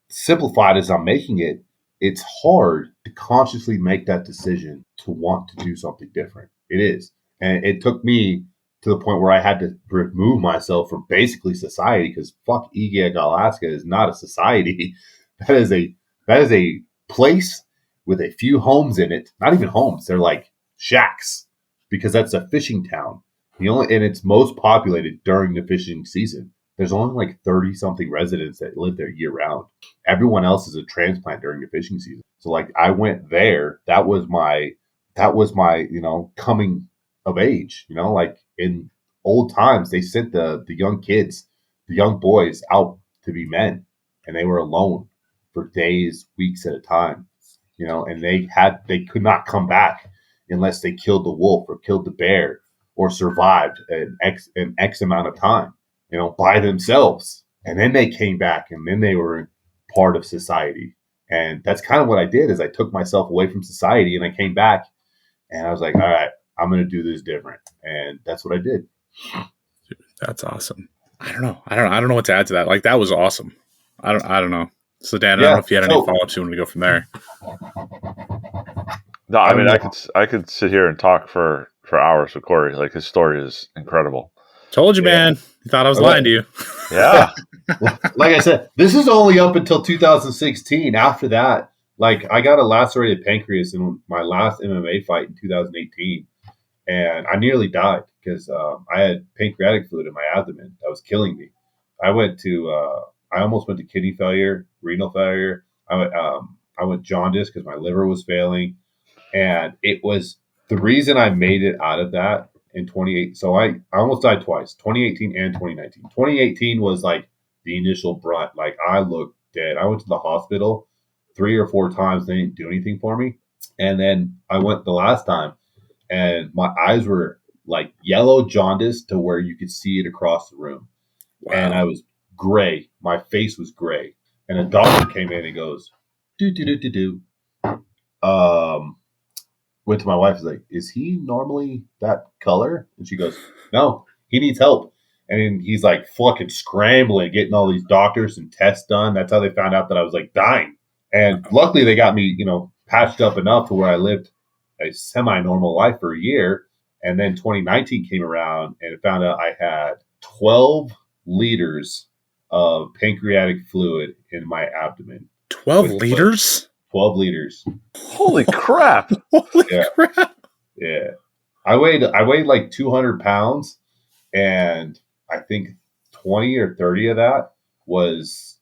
S3: simplified as I'm making it, it's hard to consciously make that decision to want to do something different. It is. And it took me to the point where I had to remove myself from basically society because fuck Igig, Alaska is not a society. That is a place with a few homes in it. Not even homes. They're like shacks because that's a fishing town. And it's most populated during the fishing season. There's only like 30 something residents that live there year round. Everyone else is a transplant during the fishing season. So like I went there. That was my, coming of age, like in old times, they sent the young kids, the young boys out to be men and they were alone for days, weeks at a time, and they could not come back unless they killed the wolf or killed the bear or survived an X amount of time, by themselves. And then they came back and then they were part of society. And that's kind of what I did is I took myself away from society and I came back and I was like, all right, I'm going to do this different. And that's what I did.
S2: That's awesome. I don't know what to add to that. Like, that was awesome. I don't know. So Dan, I don't know if you had any follow-ups you wanted to go from there.
S1: No, I mean, I could sit here and talk for hours with Corey. Like, his story is incredible.
S2: Told you, man. You thought I was lying to you.
S1: Yeah.
S3: Like I said, this is only up until 2016. After that, like, I got a lacerated pancreas in my last MMA fight in 2018, and I nearly died because I had pancreatic fluid in my abdomen that was killing me. I almost went to kidney failure, renal failure. I went jaundice because my liver was failing, and it was the reason I made it out of that in 2018. So I almost died twice, 2018 and 2019. 2018 was like the initial brunt. Like, I looked dead. I went to the hospital 3 or 4 times. They didn't do anything for me. And then I went the last time and my eyes were like yellow jaundice to where you could see it across the room. Wow. And I was gray. My face was gray. And a doctor came in and goes, do. Went to my wife, was like, is he normally that color? And she goes, no, he needs help. And he's like fucking scrambling, getting all these doctors and tests done. That's how they found out that I was like dying. And luckily they got me, patched up enough to where I lived a semi-normal life for a year. And then 2019 came around and found out I had 12 liters of pancreatic fluid in my abdomen.
S2: 12 liters?
S3: 12 liters.
S1: Holy crap.
S2: Holy crap.
S3: Yeah. I weighed like 200 pounds, and I think 20 or 30 of that was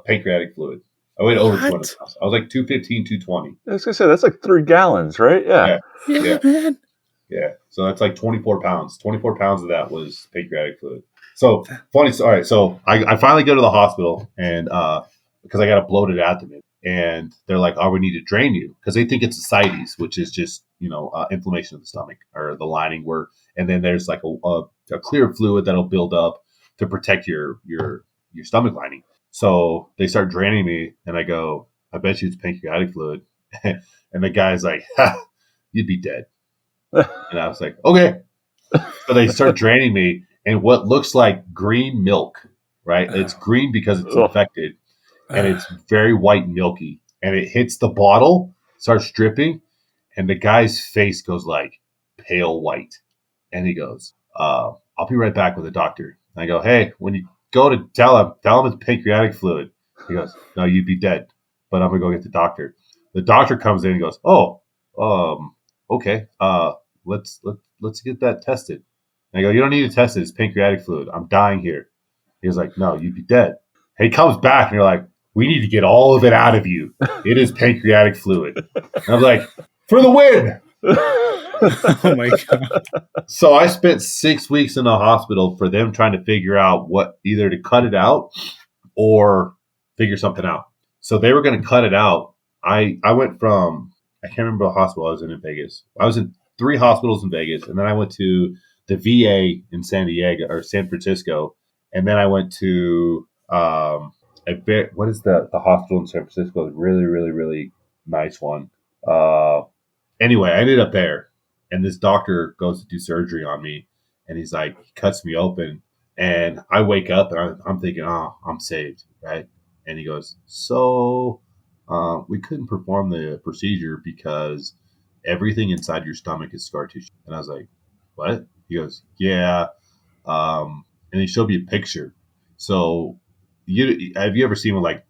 S3: pancreatic fluid. I weighed over 200 pounds. I was like 215, 220.
S1: I was going to say, that's like 3 gallons, right? Yeah.
S2: Yeah, man.
S3: Yeah. So that's like 24 pounds. 24 pounds of that was pancreatic fluid. So funny. All right. So I finally go to the hospital and because I got a bloated abdomen, and they're like, "Oh, we need to drain you," because they think it's ascites, which is just inflammation of the stomach or the lining. And then there's like a clear fluid that'll build up to protect your stomach lining. So they start draining me, and I go, "I bet you it's pancreatic fluid," and the guy's like, "Ha, you'd be dead." And I was like, "Okay." So they start draining me, and what looks like green milk, right? It's green because it's infected, and it's very white and milky. And it hits the bottle, starts dripping, and the guy's face goes like pale white. And he goes, "I'll be right back with the doctor." And I go, "Hey, when you go to tell him it's pancreatic fluid." He goes, "No, you'd be dead, but I'm gonna go get the doctor." The doctor comes in and goes, "Oh, okay. Let's get that tested." And I go, "You don't need to test it. It's pancreatic fluid. I'm dying here." He was like, "No, you'd be dead." And he comes back and you're like, "We need to get all of it out of you. It is pancreatic fluid." And I was like, "For the win."
S2: Oh my God.
S3: So I spent 6 weeks in the hospital for them trying to figure out what either to cut it out or figure something out. So they were going to cut it out. I went from, I can't remember the hospital I was in Vegas. I was in 3 hospitals in Vegas, and then I went to the VA in San Diego or San Francisco, and then I went to what is the hospital in San Francisco? Really, really, really nice one. Anyway, I ended up there, and this doctor goes to do surgery on me, and he's like, he cuts me open, and I wake up, and I'm thinking, "Oh, I'm saved," right? And he goes, "So we couldn't perform the procedure because everything inside your stomach is scar tissue." And I was like, "What?" He goes, "Yeah." And he showed me a picture. So have you ever seen what like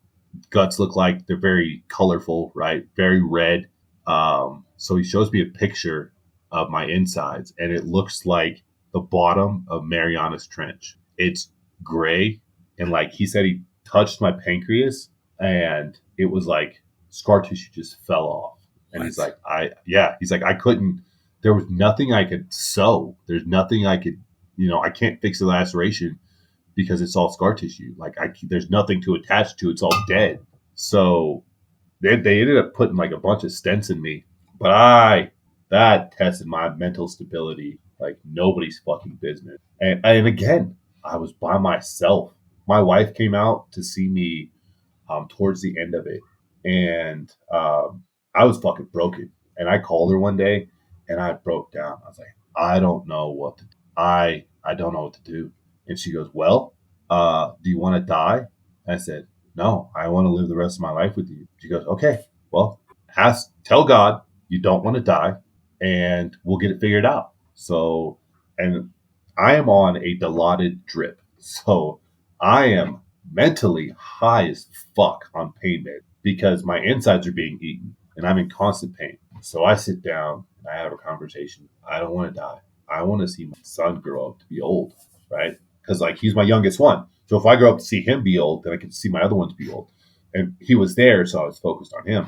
S3: guts look like? They're very colorful, right? Very red. So he shows me a picture of my insides, and it looks like the bottom of Mariana's Trench. It's gray, and like he said, he touched my pancreas, and it was like scar tissue just fell off. And he's like, I couldn't. There was nothing I could sew. There's nothing I could, I can't fix the laceration because it's all scar tissue. Like there's nothing to attach to. It's all dead. So they ended up putting like a bunch of stents in me, but that tested my mental stability like nobody's fucking business. And again, I was by myself. My wife came out to see me towards the end of it, and I was fucking broken. And I called her one day, and I broke down. I was like, I don't know what to do. I don't know what to do. And she goes, well, do you want to die? I said, no, I want to live the rest of my life with you. She goes, okay, well, tell God you don't want to die, and we'll get it figured out. So, and I am on a Dilaudid drip. So I am mentally high as fuck on pain med because my insides are being eaten and I'm in constant pain. So I sit down and I have a conversation. I don't want to die. I want to see my son grow up to be old, right? Because like he's my youngest one. So if I grow up to see him be old, then I can see my other ones be old. And he was there, so I was focused on him.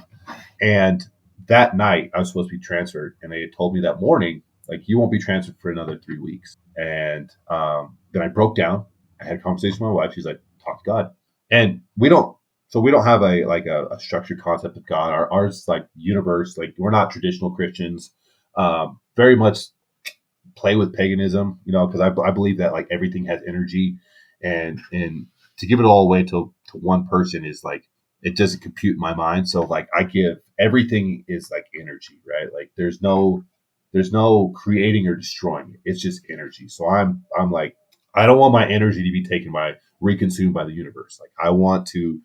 S3: And that night I was supposed to be transferred, and they had told me that morning, like, you won't be transferred for another 3 weeks. And then I broke down. I had a conversation with my wife. She's like, talk to God. And we don't have a structured concept of God. Ours like universe, like we're not traditional Christians. Very much play with paganism, because I believe that like everything has energy, and to give it all away to one person is like, it doesn't compute in my mind. So like I give everything is like energy, right? Like there's no creating or destroying it. It's just energy. So I'm like, I don't want my energy to be taken reconsumed by the universe. Like I want to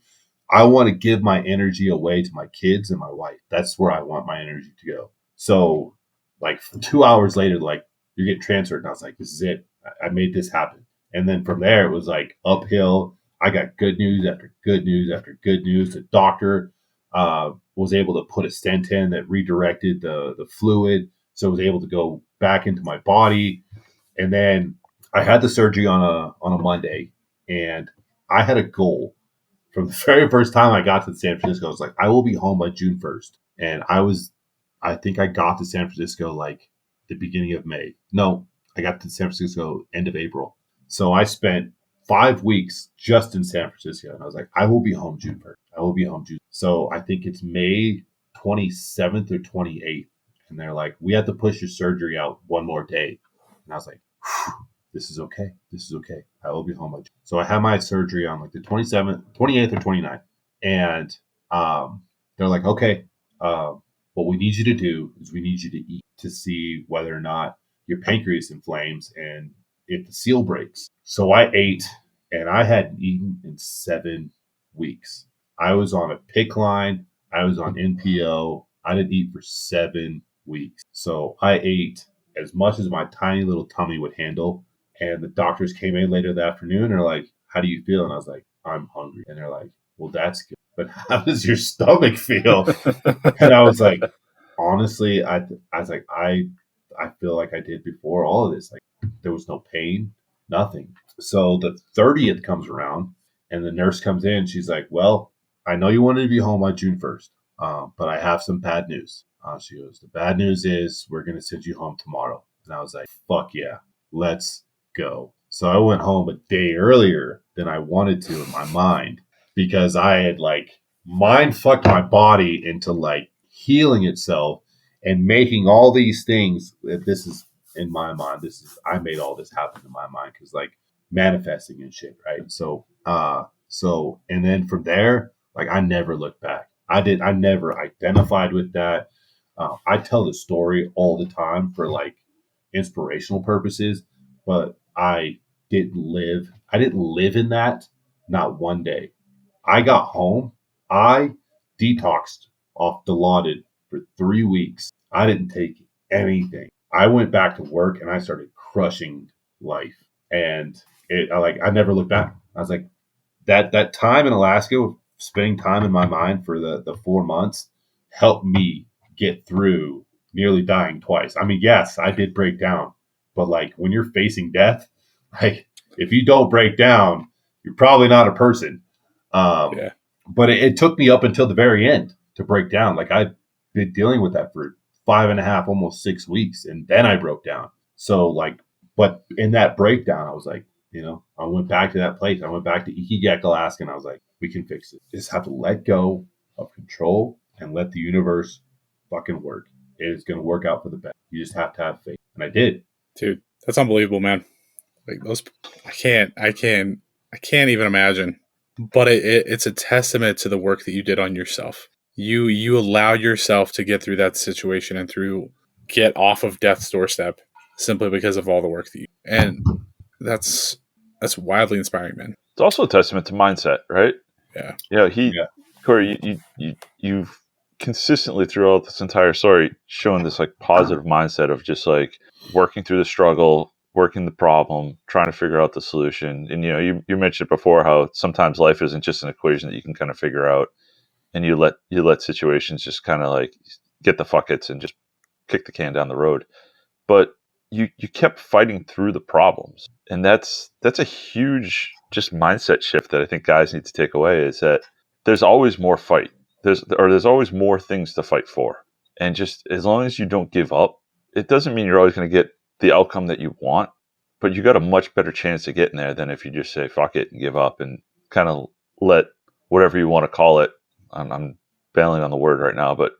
S3: give my energy away to my kids and my wife. That's where I want my energy to go. So like 2 hours later, like, you're getting transferred. And I was like, this is it. I made this happen. And then from there, it was like uphill. I got good news after good news after good news. The doctor was able to put a stent in that redirected the fluid. So I was able to go back into my body. And then I had the surgery on a Monday. And I had a goal from the very first time I got to San Francisco. I was like, I will be home by June 1st. And I think I got to San Francisco like the beginning of May. No, I got to San Francisco end of April. So I spent 5 weeks just in San Francisco. And I was like, I will be home June 1st. I will be home June. So I think it's May 27th or 28th. And they're like, we have to push your surgery out one more day. And I was like, this is okay. This is okay. I will be home by June. So I had my surgery on like the 27th, 28th or 29th. And they're like, okay, what we need you to do is we need you to eat to see whether or not your pancreas inflames and if the seal breaks. So I ate, and I hadn't eaten in 7 weeks. I was on a PICC line. I was on NPO. I didn't eat for 7 weeks. So I ate as much as my tiny little tummy would handle. And the doctors came in later that afternoon and they're like, how do you feel? And I was like, I'm hungry. And they're like, well, that's good. But how does your stomach feel? And I was like, honestly, I was like, I feel like I did before all of this. Like there was no pain, nothing. So the 30th comes around and the nurse comes in. She's like, well, I know you wanted to be home on June 1st, but I have some bad news. She goes, the bad news is we're going to send you home tomorrow. And I was like, fuck yeah, let's go. So I went home a day earlier than I wanted to in my mind because I had like mind fucked my body into like healing itself and making all these things. This is in my mind. I made all this happen in my mind because like manifesting and shit, right? So and then from there, like I never looked back. I never identified with that. I tell the story all the time for like inspirational purposes, but I didn't live in that, not one day. I got home. I detoxed off Dilaudid for 3 weeks. I didn't take anything. I went back to work and I started crushing life. And I never looked back. I was like, that time in Alaska, spending time in my mind for the 4 months helped me get through nearly dying twice. I mean, yes, I did break down, but like when you're facing death, like if you don't break down, you're probably not a person.
S2: Yeah.
S3: But it took me up until the very end to break down. Like I've been dealing with that for 5.5, almost 6 weeks. And then I broke down. So like, but in that breakdown, I was like, I went back to that place. I went back to Ikigek, Alaska, and I was like, we can fix it. Just have to let go of control and let the universe fucking work. It is going to work out for the best. You just have to have faith. And I did.
S2: Dude, that's unbelievable, man. Like those, I can't even imagine. But it's a testament to the work that you did on yourself. You allowed yourself to get through that situation and get off of death's doorstep simply because of all the work that you, and that's wildly inspiring, man.
S1: It's also a testament to mindset, right?
S2: Yeah.
S3: Yeah.
S1: Corey, you've consistently throughout this entire story shown this like positive mindset of just like working through the struggle, working the problem, trying to figure out the solution. And you mentioned before how sometimes life isn't just an equation that you can kind of figure out, and you let situations just kind of like get the fuckets and just kick the can down the road. But you kept fighting through the problems, and that's a huge just mindset shift that I think guys need to take away, is that there's always more fight. There's always more things to fight for. And just as long as you don't give up, it doesn't mean you're always going to get the outcome that you want, but you got a much better chance of getting there than if you just say fuck it and give up and kind of let whatever you want to call it. I'm bailing on the word right now, but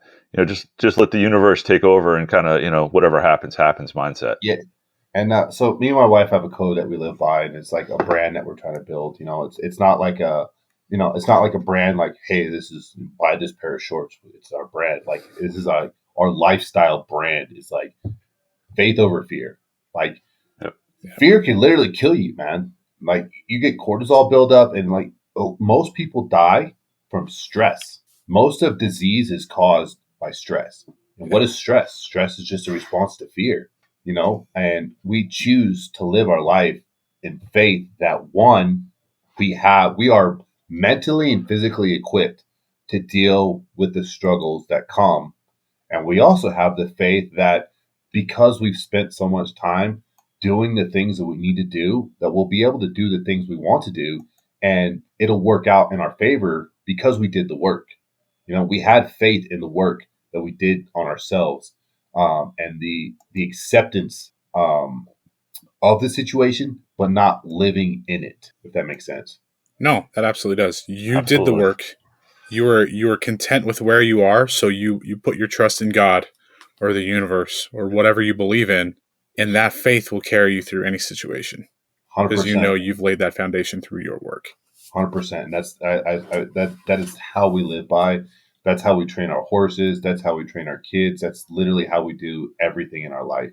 S1: just let the universe take over and kind of whatever happens mindset.
S3: Yeah. And so me and my wife have a code that we live by, and it's like a brand that we're trying to build. It's not like it's not like a brand like, hey, this is buy this pair of shorts. It's our brand. Like this is our lifestyle brand. Is like faith over fear. Like fear can literally kill you, man. Like you get cortisol buildup, and like most people die from stress. Most of disease is caused by stress. And what is stress? Stress is just a response to fear. And we choose to live our life in faith that one, we are mentally and physically equipped to deal with the struggles that come. And we also have the faith that because we've spent so much time doing the things that we need to do, that we'll be able to do the things we want to do, and it'll work out in our favor because we did the work. We had faith in the work that we did on ourselves. And the acceptance of the situation, but not living in it, if that makes sense.
S2: No, that absolutely does. You did the work. You were content with where you are, so you put your trust in God or the universe or whatever you believe in, and that faith will carry you through any situation.
S3: 100%.
S2: Because you've laid that foundation through your work.
S3: 100%. And that's that is how we live by. That's how we train our horses. That's how we train our kids. That's literally how we do everything in our life.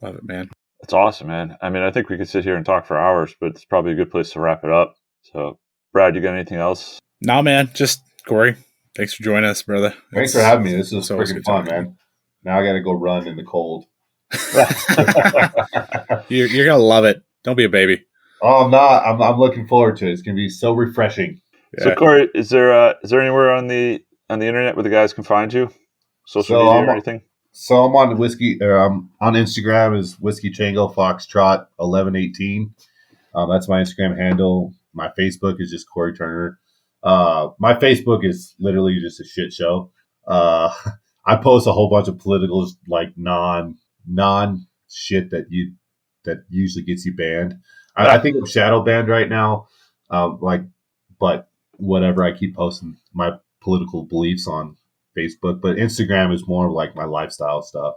S2: Love it, man.
S1: That's awesome, man. I mean, I think we could sit here and talk for hours, but it's probably a good place to wrap it up. So, Brad, you got anything else?
S2: No, man. Just Corey. Thanks for joining us, brother.
S3: Thanks for having me. This is freaking fun, man. Now I got to go run in the cold.
S2: You're gonna love it. Don't be a baby.
S3: Oh, I'm not. I'm looking forward to it. It's gonna be so refreshing.
S1: Yeah. So, Corey, is there anywhere on the internet where the guys can find you? Social media or anything?
S3: So I'm on whiskey. On Instagram is Whiskey Tango Foxtrot 1118. That's my Instagram handle. My Facebook is just Corey Turner. My Facebook is literally just a shit show. I post a whole bunch of political, like non shit that usually gets you banned. I think I'm shadow banned right now. But whatever. I keep posting my political beliefs on Facebook, but Instagram is more like my lifestyle stuff.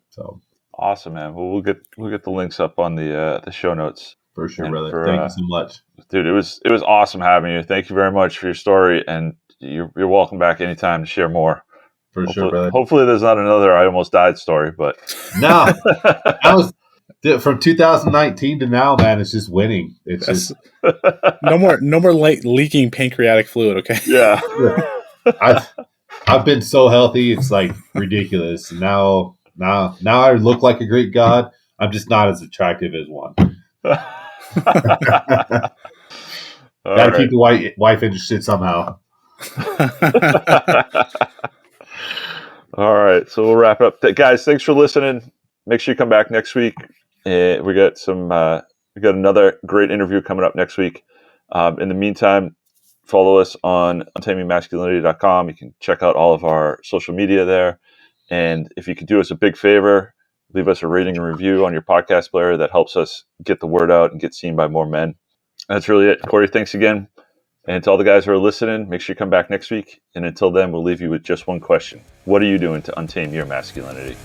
S3: So
S1: awesome, man. Well, we'll get the links up on the show notes.
S3: For sure, brother. Thank you so much,
S1: dude. It was awesome having you. Thank you very much for your story, and you're welcome back anytime to share more.
S3: Sure, brother.
S1: Hopefully, there's not another I almost died story, but
S3: no, I was from 2019 to now, man. It's just winning. It's just
S2: no more leaking pancreatic fluid. Okay.
S1: Yeah.
S3: I've been so healthy. It's like ridiculous. Now I look like a Greek god. I'm just not as attractive as one. Gotta keep the wife interested somehow.
S1: All right, so we'll wrap up. Guys, thanks for listening. Make sure you come back next week. We got another great interview coming up next week. In the meantime, follow us on untamingmasculinity.com. You can check out all of our social media there. And if you could do us a big favor, leave us a rating and review on your podcast player. That helps us get the word out and get seen by more men. That's really it. Corey, thanks again. And to all the guys who are listening, make sure you come back next week. And until then, we'll leave you with just one question. What are you doing to untame your masculinity?